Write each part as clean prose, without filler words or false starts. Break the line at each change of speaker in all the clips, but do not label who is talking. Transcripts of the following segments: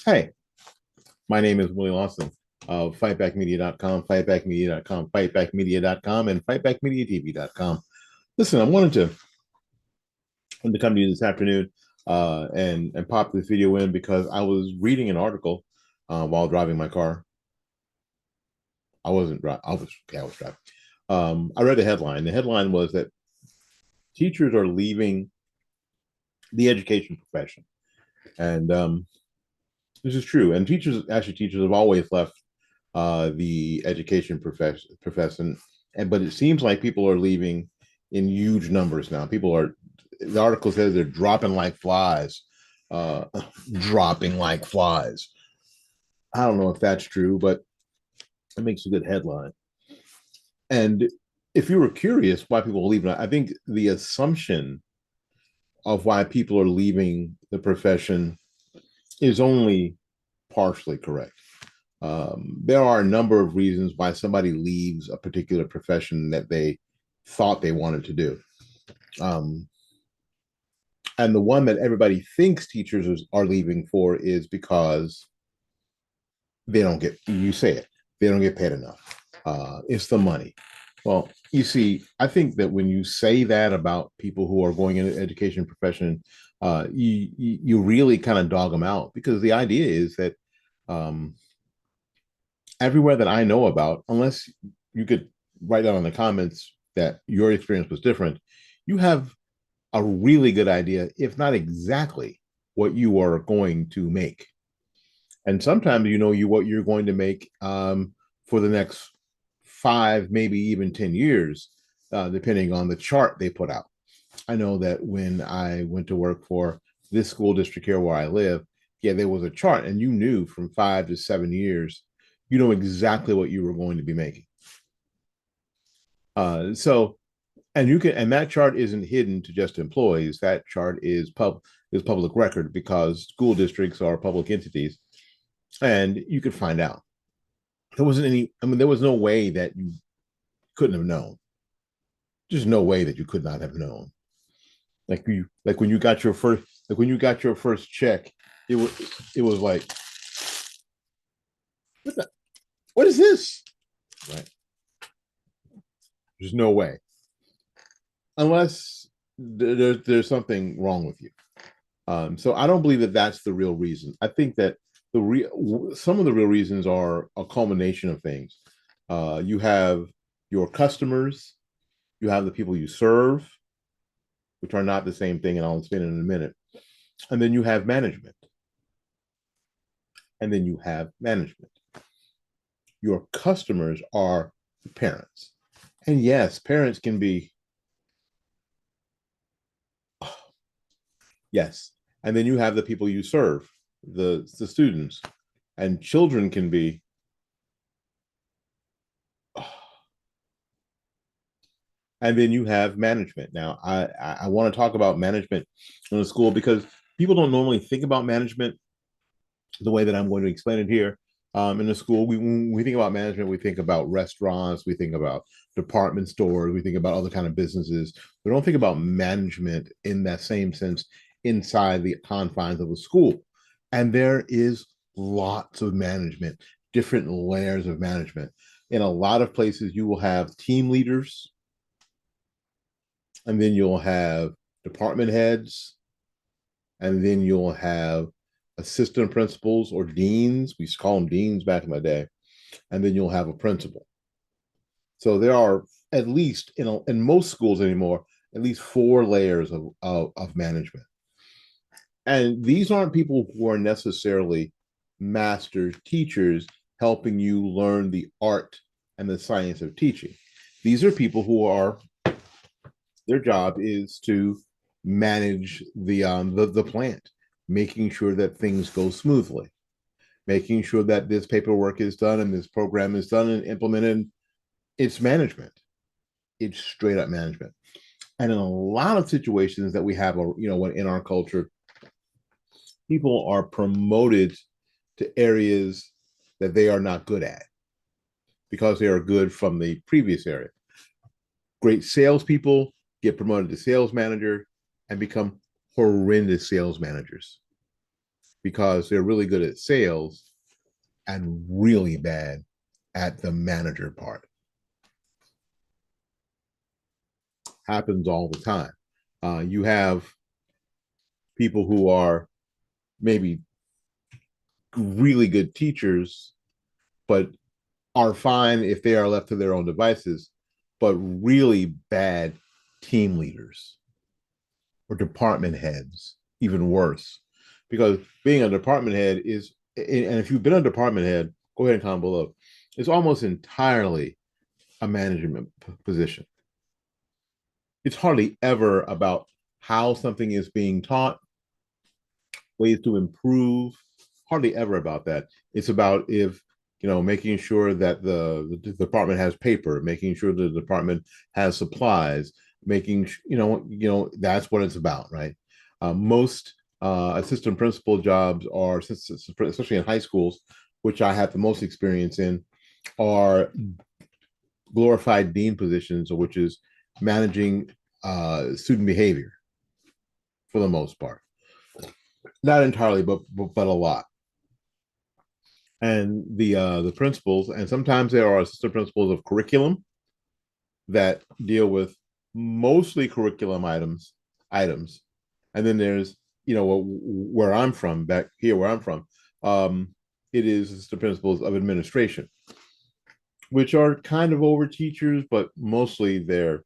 Hey, my name is Willie Lawson of fightbackmedia.com, fightbackmedia.com, fightbackmedia.com, and fightbackmediatv.com. Listen, I wanted to come to you this afternoon and pop this video in because I was reading an article while driving my car. I wasn't driving. I was driving. I read the headline. The headline was that teachers are leaving the education profession, and this is true. And teachers have always left the education profession, and but it seems like people are leaving in huge numbers now. People are. The article says they're dropping like flies, uh, dropping like flies. I don't know if that's true, but it makes a good headline. And if you were curious why people are leaving, I think the assumption of why people are leaving the profession is only partially correct. There are a number of reasons why somebody leaves a particular profession that they thought they wanted to do. Um, and the one that everybody thinks are leaving for is because they don't get, you say it, they don't get paid enough. It's the money. Well, you see, I think that when you say that about people who are going into the education profession, you really kind of dog them out, because the idea is that um, everywhere that I know about, unless you could write down in the comments that your experience was different, you have a really good idea, if not exactly, what you are going to make. And sometimes what you're going to make for the next 5, maybe even 10 years, depending on the chart they put out. I know that when I went to work for this school district here where I live, yeah, there was a chart, and you knew from 5 to 7 years, you know exactly what you were going to be making. So, and that chart isn't hidden to just employees. That chart is public record, because school districts are public entities, and you could find out. There wasn't any. I mean, there was no way that you couldn't have known. Just no way that you could not have known. Like when you got your first, check, it was like, what the, what is this? Right? There's no way, unless there's something wrong with you. So I don't believe that that's the real reason. I think that some of the real reasons are a culmination of things. You have your customers, you have the people you serve, which are not the same thing, and I'll explain it in a minute. And then you have management. And then you have management. Your customers are the parents. And yes, parents can be, yes. And then you have the people you serve, the students. And children can be, and then you have management. Now, I want to talk about management in the school, because people don't normally think about management the way that I'm going to explain it here. In the school, when we think about management, we think about restaurants, we think about department stores, we think about other kind of businesses. We don't think about management in that same sense inside the confines of a school. And there is lots of management, different layers of management. In a lot of places, you will have team leaders, and then you'll have department heads, and then you'll have assistant principals or deans. We used to call them deans back in the day. And then you'll have a principal. So there are, at least in most schools anymore, at least 4 layers of management. And these aren't people who are necessarily master teachers helping you learn the art and the science of teaching. These are people who are, their job is to manage the plant, making sure that things go smoothly, making sure that this paperwork is done and this program is done and implemented. It's management. It's straight up management. And in a lot of situations that we have, in our culture, people are promoted to areas that they are not good at because they are good from the previous area. Great salespeople get promoted to sales manager and become horrendous sales managers because they're really good at sales and really bad at the manager part. Happens all the time. You have people who are maybe really good teachers, but are fine if they are left to their own devices, but really bad team leaders or department heads, even worse. Because being a department head is, and if you've been a department head, go ahead and comment below. It's almost entirely a management position. It's hardly ever about how something is being taught, ways to improve, hardly ever about that. It's about if making sure that the department has paper, making sure the department has supplies, making that's what it's about, right? Most assistant principal jobs are, especially in high schools, which I have the most experience in, are glorified dean positions, which is managing student behavior for the most part. Not entirely, but a lot. And the principals, and sometimes there are assistant principals of curriculum that deal with mostly curriculum items, and then there's where I'm from, back here where I'm from, it is assistant principals of administration, which are kind of over teachers, but mostly they're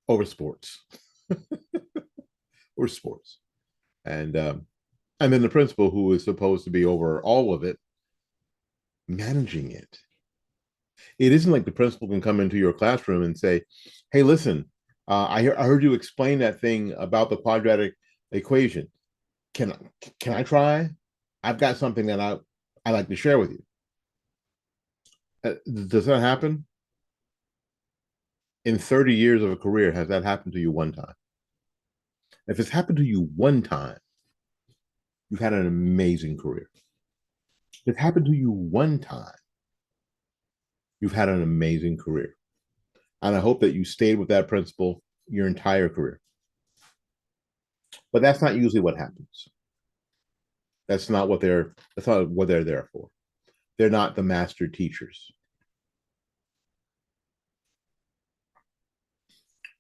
over sports or sports, and then the principal, who is supposed to be over all of it, managing it. It isn't like the principal can come into your classroom and say, "Hey, listen, I heard you explain that thing about the quadratic equation. Can can I try? I've got something that I like to share with you." Does that happen? In 30 years of a career, has that happened to you one time? If it's happened to you one time, you've had an amazing career. If it happened to you one time, you've had an amazing career. And I hope that you stayed with that principal your entire career. But that's not usually what happens. That's not what they're there for. They're not the master teachers.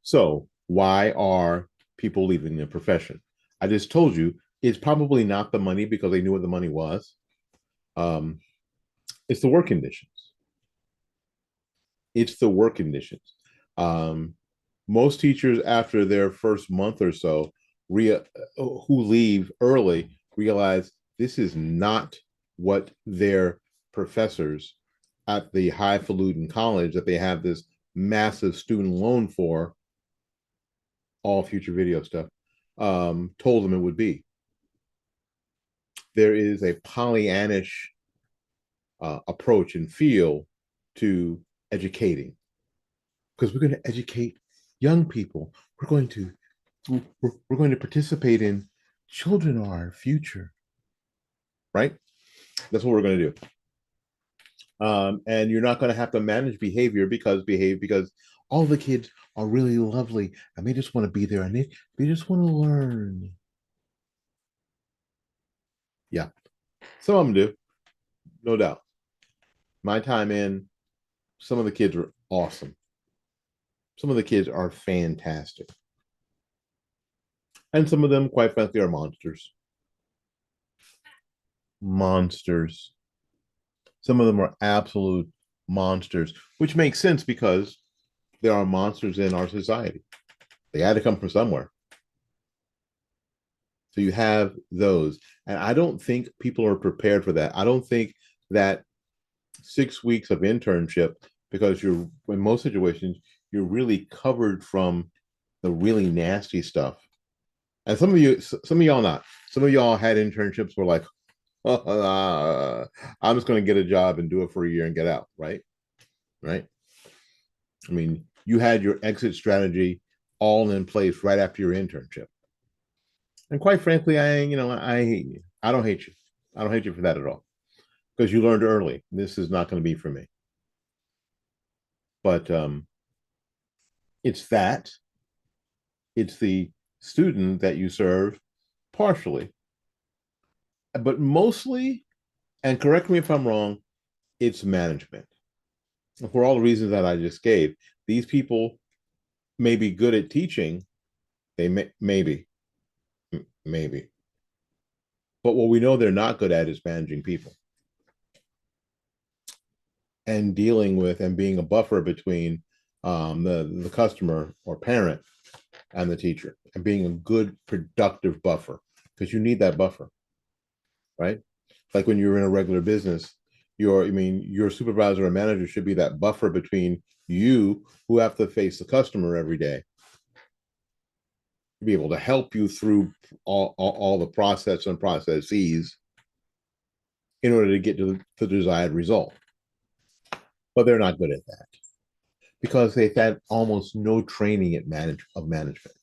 So why are people leaving the profession? I just told you it's probably not the money, because they knew what the money was. Um, it's the work conditions. It's the work conditions. Um, Most teachers, after their first month or so, who leave early, realize this is not what their professors at the highfalutin college that they have this massive student loan for, all future video stuff, told them it would be. There is a Pollyannish approach and feel to educating, because we're going to educate young people. We're going to participate in, children are our future, right? That's what we're going to do. And you're not going to have to manage behavior, because all the kids are really lovely and they just want to be there, and they just want to learn. Yeah, some of them do, no doubt. My time in, some of the kids are awesome. Some of the kids are fantastic. And some of them, quite frankly, are monsters. Monsters. Some of them are absolute monsters, which makes sense because there are monsters in our society. They had to come from somewhere. So you have those. And I don't think people are prepared for that. I don't think that 6 weeks of internship, because in most situations, you're really covered from the really nasty stuff. And some of y'all not. Some of y'all had internships where like, I'm just going to get a job and do it for a year and get out, right? Right. I mean, you had your exit strategy all in place right after your internship. And quite frankly, I hate you. I don't hate you. I don't hate you for that at all, because you learned early. This is not going to be for me. But it's that. It's the student that you serve, partially, but mostly, and correct me if I'm wrong, it's management. For all the reasons that I just gave, these people may be good at teaching. They maybe, but what we know they're not good at is managing people and dealing with and being a buffer between the customer or parent and the teacher, and being a good productive buffer, because you need that buffer, right? Like when you're in a regular business, your supervisor or manager should be that buffer between you, who have to face the customer every day, to be able to help you through all the process and processes in order to get to the desired result. But they're not good at that because they've had almost no training of management.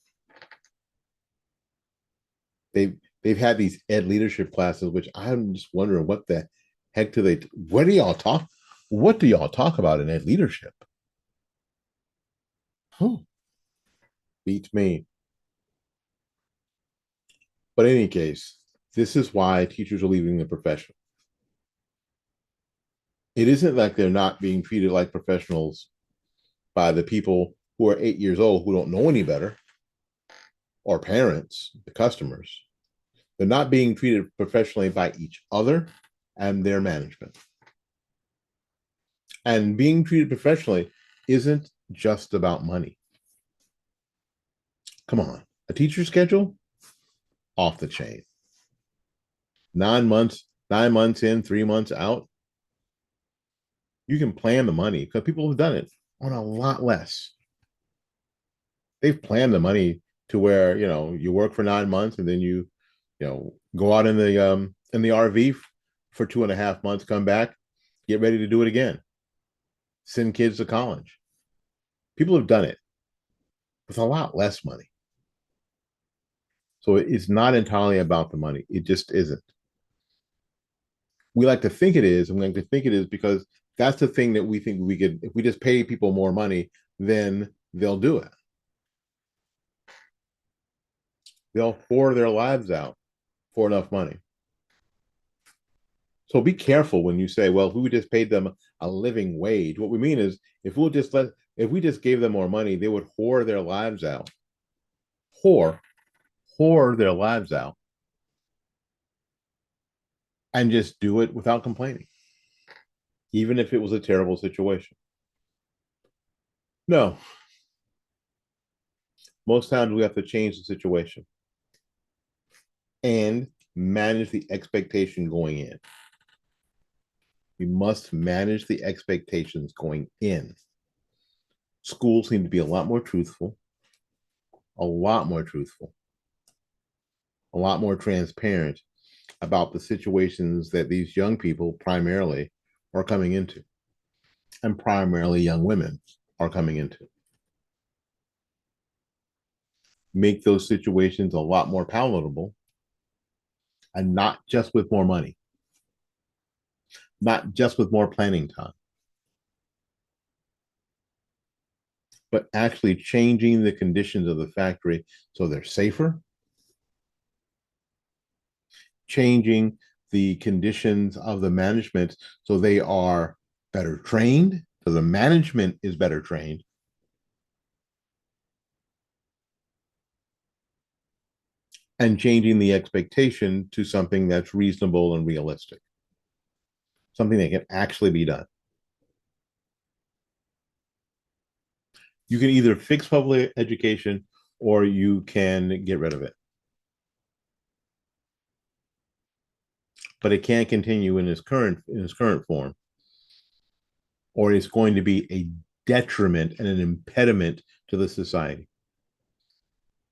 They've had these ed leadership classes, which I'm just wondering what the heck do they? What do y'all talk? What do y'all talk about in ed leadership? Huh, beats me. But in any case, this is why teachers are leaving the profession. It isn't like they're not being treated like professionals by the people who are 8 years old who don't know any better, or parents, the customers. They're not being treated professionally by each other and their management. And being treated professionally isn't just about money. Come on, a teacher schedule off the chain. 9 months, 9 months in, 3 months out. You can plan the money because people have done it on a lot less. They've planned the money to where you work for 9 months and then you go out in the RV for 2.5 months, come back, get ready to do it again, send kids to college. People have done it with a lot less money. So it's not entirely about the money. It just isn't. We like to think it is, and we like to think it is because that's the thing that we think we could, if we just pay people more money, then they'll do it. They'll pour their lives out for enough money. So be careful when you say, well, if we just paid them a living wage. What we mean is if we just gave them more money, they would whore their lives out. Whore their lives out and just do it without complaining, even if it was a terrible situation. No, most times we have to change the situation and manage the expectation going in. We must manage the expectations going in. Schools need to be a lot more truthful, a lot more truthful, a lot more transparent about the situations that these young people primarily are coming into, and primarily young women are coming into. Make those situations a lot more palatable, and not just with more money, not just with more planning time, but actually changing the conditions of the factory so they're safer, changing the conditions of the management so they are better trained, so the management is better trained, and changing the expectation to something that's reasonable and realistic, something that can actually be done. You can either fix public education or you can get rid of it. But it can't continue in its current form, or it's going to be a detriment and an impediment to the society.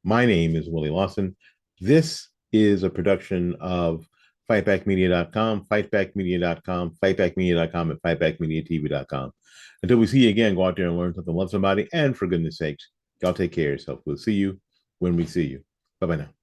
My name is Willie Lawson. This is a production of fightbackmedia.com, fightbackmedia.com, fightbackmedia.com, and fightbackmediatv.com. Until we see you again, go out there and learn something, love somebody, and for goodness sakes, y'all take care of yourself. We'll see you when we see you. Bye-bye now.